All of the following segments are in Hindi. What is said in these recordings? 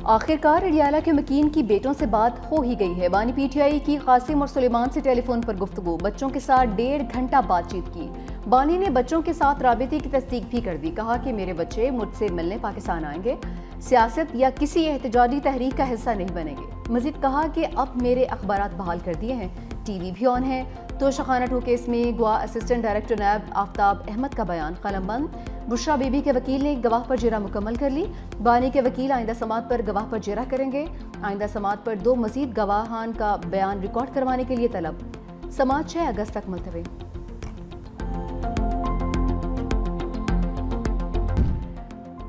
आखिरकार अडियाला के मकीन की बेटों से बात हो ही गई है। बानी पीटीआई की कासिम और सुलेमान से टेलीफोन पर गुफ्तगू, बच्चों के साथ 1.5 घंटा बातचीत की। बानी ने बच्चों के साथ राबिते की तस्दीक भी कर दी। कहा कि मेरे बच्चे मुझसे मिलने पाकिस्तान आएंगे, सियासत या किसी एहतजाजी तहरीक का हिस्सा नहीं बनेंगे। मजीद कहा कि अब मेरे अखबारात बहाल कर दिए हैं, टीवी भी ऑन है। तो शखाना टू केस में गवा असिस्टेंट डायरेक्टर नैब आफ्ताब अहमद का बयान कलमबंद। बुशरा बीबी के वकील ने गवाह पर जेरा मुकम्मल कर ली। बानी के वकील आइंदा समात पर गवाह पर जेरा करेंगे। आइंदा समात पर 2 मजीद गवाहान का बयान रिकॉर्ड करवाने के लिए तलब। समात 6 अगस्त तक मुलतवी।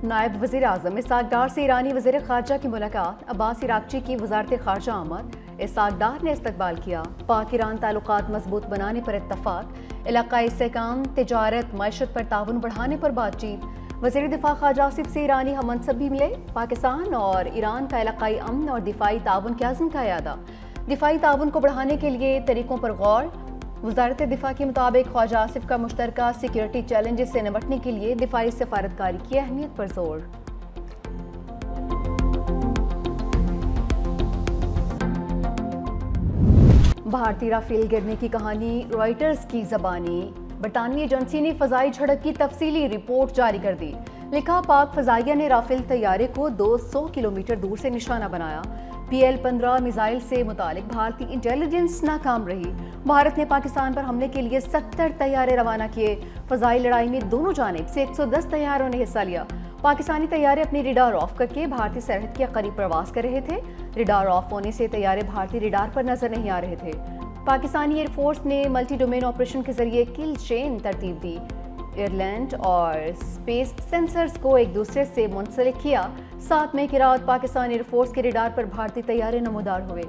नायब वज़ीर आज़म इसहाक डार से ईरानी वज़ीर ख़ारजा की मुलाकात। अब्बास इराक़ची की वज़ारत ख़ारजा आमद। इसहाक डार ने इस्तकबाल किया। पाक ईरान ताल्लुकात मजबूत बनाने पर इत्तफ़ाक़। इलाक़ाई इस्तेहकाम, तिजारत, मईशत पर ताउन बढ़ाने पर बातचीत। वज़ीर दिफ़ा ख़ारजा आसिफ से ईरानी हम मनसब भी मिले। पाकिस्तान और ईरान का इलाक़ाई अमन और दिफ़ाई ताउन के अज़्म का यादा। दिफ़ाई ताउन को बढ़ाने के लिए तरीक़ों पर गौर। वज़ारत दिफ़ा के मुताबिक ख्वाजा आसिफ का मुश्तरका सिक्योरिटी चैलेंजेस से निपटने के लिए दिफ़ाई सफारतकारी की अहमियत पर जोर। भारतीय राफेल गिरने की कहानी रॉयटर्स की ज़बानी। बरतानवी एजेंसी ने फ़ज़ाई झड़प की तफसीली रिपोर्ट जारी कर दी। लिखा, पाक फ़ज़ाइया ने राफेल तैयारे को 200 किलोमीटर दूर से निशाना बनाया। PL-15 मिसाइल से मुतालिक भारतीय इंटेलिजेंस नाकाम रही। भारत ने पाकिस्तान पर हमले के लिए 70 तैयारे रवाना किए। फ़ज़ाई लड़ाई में दोनों जानिब से 110 तैयारों ने हिस्सा लिया। पाकिस्तानी तैयारे अपनी रिडार ऑफ करके भारतीय सरहद के करीब प्रवास कर रहे थे। रिडार ऑफ होने से तैयारे भारतीय रिडार पर नजर नहीं आ रहे थे। पाकिस्तानी एयरफोर्स ने मल्टी डोमेन ऑपरेशन के जरिए किल चेन तरतीब दी। एयरलैंड और स्पेस सेंसर्स को एक दूसरे से मुंसलिक किया। 7 मई की रात पाकिस्तान एयरफोर्स के रिडार पर भारतीय तैयारे नमूदार हुए।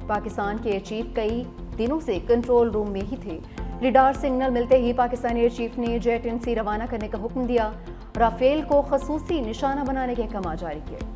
पाकिस्तान के एयर चीफ कई दिनों से कंट्रोल रूम में ही थे। रिडार सिग्नल मिलते ही पाकिस्तानी एयर चीफ ने जेट एनसी रवाना करने का हुक्म दिया। राफेल को खसूसी निशाना बनाने के अहकाम जारी किए।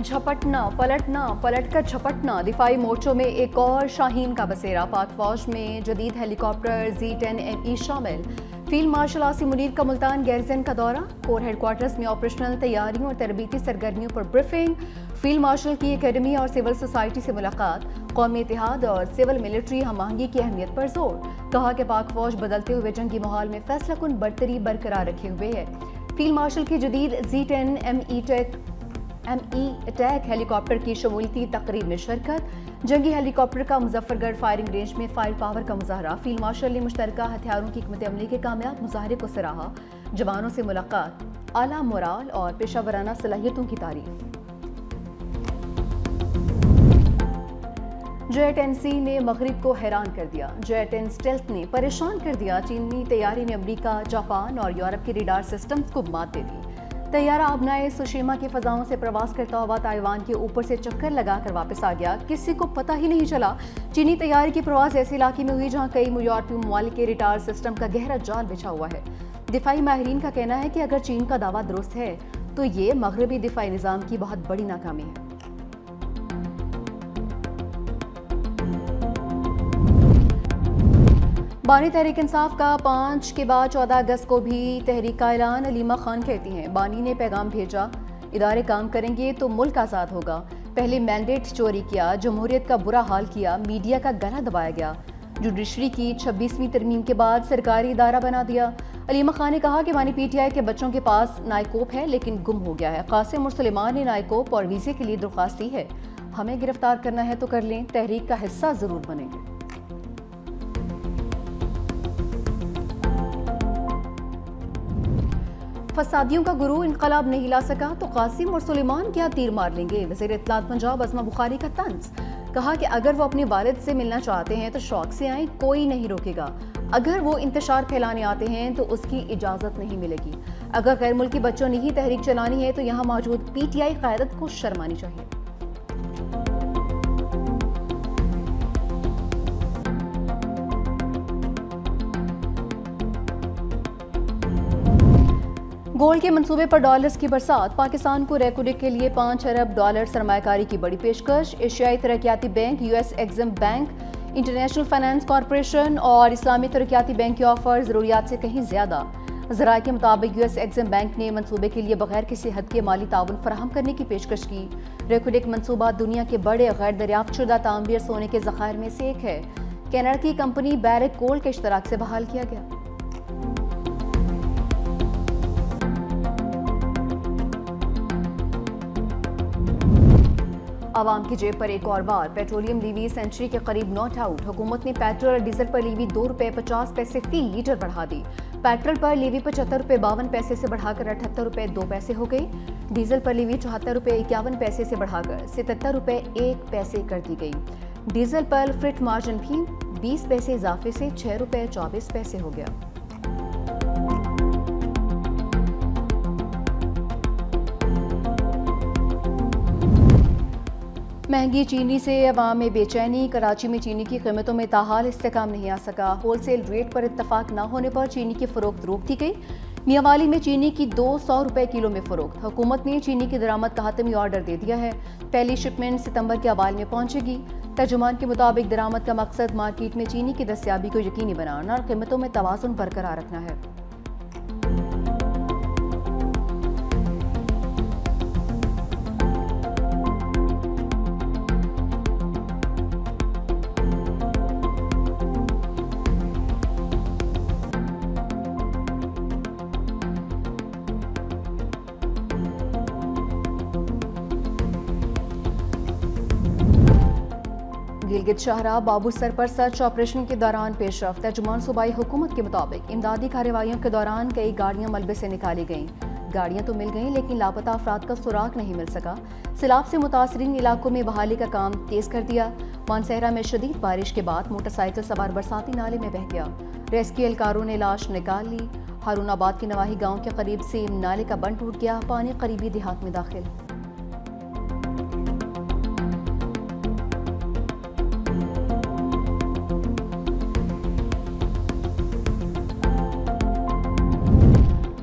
झपटना पलटना, पलटकर झपटना, दिफाई मोर्चों में एक और शाहीन का बसेरा। पाक फौज में जदीद हेलीकॉप्टर Z-10ME शामिल। फील्ड मार्शल आसिम मुनीर का मुल्तान गैरिजन का दौरा। कोर हेडक्वार्टर्स में ऑपरेशनल तैयारियों और तरबीती सरगर्मियों पर ब्रीफिंग। फील्ड मार्शल की एकेडमी और सिविल सोसाइटी से मुलाकात। कौमी इत्तेहाद और सिविल मिलिट्री हम आहंगी की अहमियत पर जोर। कहा कि पाक फौज बदलते हुए जंगी माहौल में फैसलाकुन बरतरी बरकरार रखे हुए है। फील्ड मार्शल की जदीद Z-10ME अटैक हेलीकॉप्टर की शमूलियती तकरीब में शिरकत। जंगी हेलीकॉप्टर का मुजफ्फरगढ़ फायरिंग रेंज में फायर पावर का मुजाहरा। फील्ड मार्शल ने मुश्तरका हथियारों की हिकमत अमली के कामयाब मुजाहरे को सराहा। जवानों से मुलाकात। आला मोराल और पेशावराना सलाहियतों की तारीफ। J-10C ने मगरिब को हैरान कर दिया। J-10 स्टेल्थ ने परेशान कर दिया। चीनी तैयारी ने अमेरिका, जापान और यूरोप के रडार सिस्टम्स को मात दे दी। तैयारा आबनाए सुशीमा की फजाओं से प्रवास करता हुआ ताइवान के ऊपर से चक्कर लगाकर वापस आ गया। किसी को पता ही नहीं चला। चीनी तैयारी की प्रवास ऐसे इलाके में हुई जहां कई यूरोपीय ममालिक के रडार सिस्टम का गहरा जाल बिछा हुआ है। दिफाई माहिरीन का कहना है कि अगर चीन का दावा दुरुस्त है तो ये मगरबी दिफाई निज़ाम की बहुत बड़ी नाकामी है। बानी तहरीक इंसाफ का 5 के बाद 14 अगस्त को भी तहरीक का ऐलान। अलीमा खान कहती हैं, बानी ने पैगाम भेजा, इदारे काम करेंगे तो मुल्क आज़ाद होगा। पहले मैंडेट चोरी किया, जमहूरियत का बुरा हाल किया, मीडिया का गला दबाया गया। जुडिशरी की 26वीं तरमीम के बाद सरकारी इदारा बना दिया। अलीमा खान ने कहा कि बानी PTI के बच्चों के पास नायकोप है लेकिन गुम हो गया है। कासिम और सुलेमान ने नायकोप और वीज़े के लिए दरख्वास्त दी है। हमें गिरफ्तार करना है तो कर लें, तहरीक का हिस्सा ज़रूर बनेंगे। फसादियों का गुरु इनकलाब नहीं ला सका तो कासिम और सुलेमान क्या तीर मार लेंगे। वज़ीर इत्तलात पंजाब अज़मा बुखारी का तंज। कहा कि अगर वो अपने वालिद से मिलना चाहते हैं तो शौक से आए, कोई नहीं रोकेगा। अगर वो इंतशार फैलाने आते हैं तो उसकी इजाज़त नहीं मिलेगी। अगर गैर मुल्की बच्चों ने ही तहरीक चलानी है तो यहाँ मौजूद PTI क़यादत को शर्म आनी चाहिए। गोल्ड के मंसूबे पर डॉलर्स की बरसात। पाकिस्तान को रेकोडिक के लिए 5 अरब डॉलर सरमायाकारी की बड़ी पेशकश। एशियाई तरक्याती bank, US Exim bank, international finance corporation और इस्लामी तरक्याती बैंक के ऑफर ज़रूरियात से कहीं ज़्यादा। ज़राए के मुताबिक यूएस एग्जिम बैंक ने मंसूबे के लिए बगैर किसी हद के माली ताउन फराहम करने की पेशकश की। रेकोडिक मंसूबा दुनिया के बड़े गैर दरियाफ्त शुदा तांबीर सोने के ज़खायर में से एक है। कनाडा की कंपनी बैरेक गोल्ड के इश्तराक से बहाल किया गया। आवाम की जेब पर एक और बार। पेट्रोलियम लीवी सेंचुरी के करीब नॉट आउट। हुकूमत ने पेट्रोल और डीजल पर लीवी ₹2.50 फी लीटर बढ़ा दी। पेट्रोल पर लीवी ₹75.52 से बढ़ाकर ₹78.02 हो गई। डीजल पर लीवी ₹74.51 से बढ़ाकर ₹77.01 कर दी गई। डीजल पर फ्रिट मार्जिन भी 20 पैसे इजाफे से ₹6.24 हो गया। महंगी चीनी से अवाम में बेचैनी। कराची में चीनी की कीमतों में ताहाल इस्तेकाम नहीं आ सका। होलसेल रेट पर इत्तफाक न होने पर चीनी की फरोख्त रोक दी गई। मियांवाली में चीनी की ₹200 किलो में फरोख्त। हुकूमत ने चीनी की दरामद का हतमी ऑर्डर दे दिया है। पहली शिपमेंट सितंबर के अवाल में पहुंचेगी। तर्जुमान के मुताबिक दरामद का मकसद मार्केट में चीनी की दस्तियाबी को यकीनी बनाना और कीमतों में तवाज़ुन बरकरार रखना है। गिलगित शाहरा बाबू सर पर सर्च ऑपरेशन के दौरान पेशरफ। तर्जुमान सूबाई हुकूमत के मुताबिक इमदादी कार्रवाइयों के दौरान कई गाड़ियां मलबे से निकाली गईं। गाड़ियां तो मिल गईं लेकिन लापता अफराद का सुराग नहीं मिल सका। सैलाब से मुतासरीन इलाकों में बहाली का काम तेज कर दिया। मानसहरा में शदीद बारिश के बाद मोटरसाइकिल सवार बरसाती नाले में बह गया। रेस्क्यू एहलकारों ने लाश निकाल ली। हारूनाबाद के नवाही गाँव के करीब से नाले का बंद टूट गया। पानी करीबी देहात में दाखिल।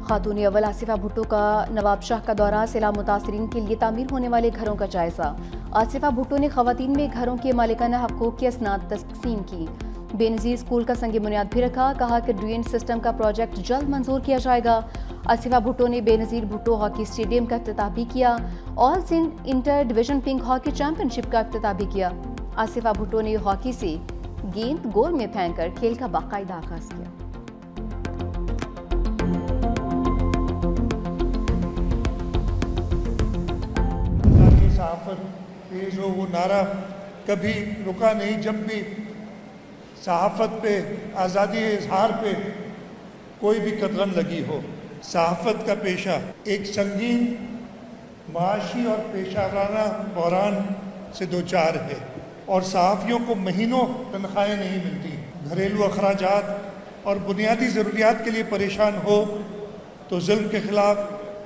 खातून अव्वल आसिफा भुट्टो का नवाब शाह का दौरा। सैलाब मुतासरीन के लिए तामीर होने वाले घरों का जायजा। आसिफा भुट्टो ने खवातीन में घरों के मालिकाना हकूक़ की असनाद तस्कीम की। बेनज़ीर स्कूल का संग बुनियाद भी रखा। कहा कि ड्रेन सिस्टम का प्रोजेक्ट जल्द मंजूर किया जाएगा। आसिफा भुट्टो ने बेनज़ीर भुट्टो हॉकी स्टेडियम का इफ्तिताह भी किया। All Sindh inter division pink hockey championship का इफ्तिताह भी किया। आसिफा भुट्टो ने हॉकी से गेंद गोल में फेंककर खेल का बाकायदा आगाज किया। सहाफ़त ये जो वो नारा कभी रुका नहीं। जब भी सहाफ़त पे, आज़ादी इज़हार पे कोई भी कदगन लगी हो, सहाफ़त का पेशा एक संगीन माशी और पेशावराना बहरान से दो चार है और सहाफ़ियों को महीनों तनख्वाहें नहीं मिलती। घरेलू अखराजात और बुनियादी ज़रूरियात के लिए परेशान हो तो जुल्म के ख़िलाफ़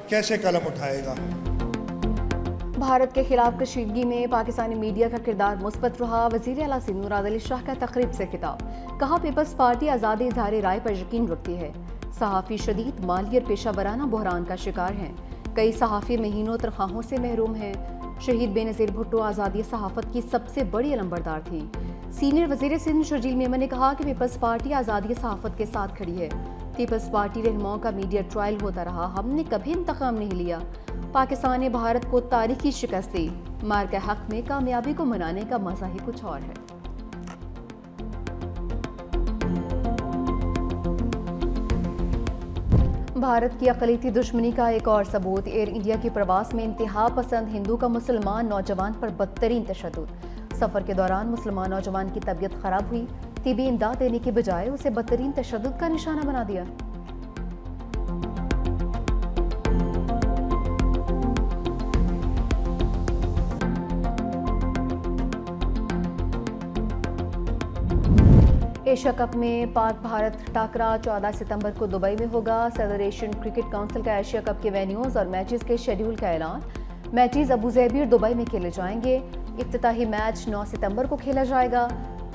कैसे कलम उठाएगा। भारत के खिलाफ कशीदगी में पाकिस्तानी मीडिया का किरदार मुस्बत रहा। वज़ीर आला सिंध मुराद अली शाह का तकरीब से खिताब। कहा पीपल्स पार्टी आज़ादी इज़हार राय पर यकीन रखती है। सहाफ़ी शदीद माली और पेशा वराना बहरान का शिकार हैं। कई सहाफ़ी महीनों तनख्वाहों से महरूम हैं। शहीद बेनज़ीर भुट्टो आज़ादी सहाफ़त की सबसे बड़ी अलंबरदार थी। सीनियर वज़ीर सिंध शर्जील मेमन ने कहा कि पीपल्स पार्टी आज़ादी सहाफ़त के साथ खड़ी है। पीपल्स पार्टी रहनुमाओं का मीडिया ट्रायल होता रहा। हमने कभी इंतकाम नहीं लिया। पाकिस्तान ने भारत को तारीखी शिकस्त दी। मार के हक में कामयाबी को मनाने का मजा ही कुछ और है। भारत की अक़लियती दुश्मनी का एक और सबूत। एयर इंडिया की प्रवास में इंतहा पसंद हिंदू का मुसलमान नौजवान पर बदतरीन तशद्दुद। सफ़र के दौरान मुसलमान नौजवान की तबीयत खराब हुई। तिबी इमदाद देने की बजाय उसे बदतरीन तशद्दुद का निशाना बना दिया। एशिया कप में पाक भारत टाकरा 14 सितंबर को दुबई में होगा। सदर एशियन क्रिकेट काउंसिल का एशिया कप के वेन्यूज और मैचेस के शेड्यूल का ऐलान। मैचेस अबू ज़ैबी और दुबई में खेले जाएंगे। इफ्तिताही मैच 9 सितंबर को खेला जाएगा।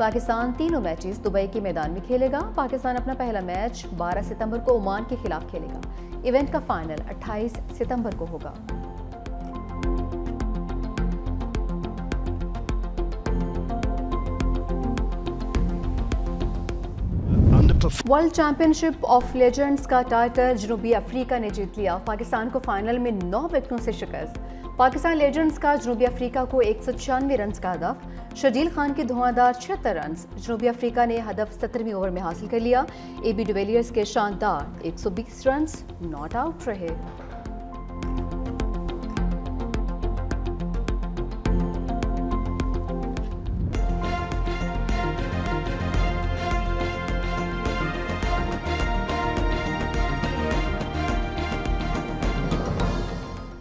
पाकिस्तान तीनों मैचेस दुबई के मैदान में खेलेगा। पाकिस्तान अपना पहला मैच 12 सितंबर को ओमान के खिलाफ खेलेगा। इवेंट का फाइनल 28 सितंबर को होगा। वर्ल्ड चैंपियनशिप ऑफ लेजेंड्स का टाइटल जनूबी अफ्रीका ने जीत लिया। पाकिस्तान को फाइनल में 9 विकेटों से शिकस्त। पाकिस्तान लेजेंड्स का जनूबी अफ्रीका को 196 रन का हदफ। शर्जील खान के धुआंधार 76 रन। जनूबी अफ्रीका ने हदफ 17वीं ओवर में हासिल कर लिया। AB डिविलियर्स के शानदार 120 रन नॉट आउट रहे।